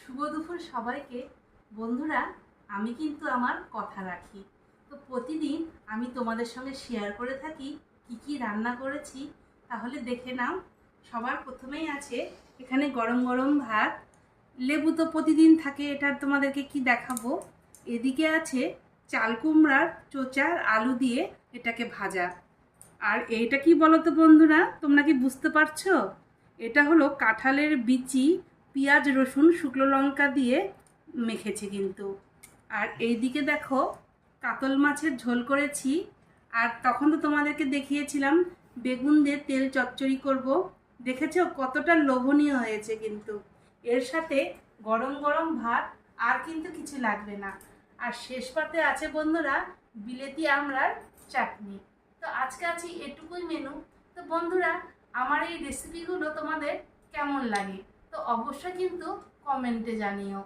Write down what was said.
শুভ দুপুর সবাইকে। বন্ধুরা, আমি কিন্তু আমার কথা রাখি। তো প্রতিদিন আমি তোমাদের সঙ্গে শেয়ার করে থাকি কি কি রান্না করেছি। তাহলে দেখে নাও। সবার প্রথমেই আছে এখানে গরম গরম ভাত, লেবু তো প্রতিদিন থাকে, এটা তোমাদেরকে কি দেখাবো। এদিকে আছে চাল কুমড়ার চোচার আলু দিয়ে এটাকে ভাজা। আর এইটা কি বলো তো বন্ধুরা, তোমরা কি বুঝতে পারছো? এটা হলো কাঁঠালের বিচি, পেঁয়াজ রসুন শুকনো লঙ্কা দিয়ে মেখেছি কিন্তু। আর এইদিকে দেখো কাতল মাছের ঝোল করেছি। আর তখন তো তোমাদেরকে দেখিয়েছিলাম বেগুন দিয়ে তেল চচ্চড়ি করব। দেখেছো কতটা লোভনীয় হয়েছে কিন্তু। এর সাথে গরম গরম ভাত, আর কিন্তু কিছু লাগবে না। আর শেষ পাতে আছে বন্ধুরা বিলেতি আমড়ার চাটনি। তো আজকে আছে এটুকুই মেনু। তো বন্ধুরা, আমার এই রেসিপিগুলো তোমাদের কেমন লাগে তো অবশ্যই কিন্তু কমেন্টে জানিও।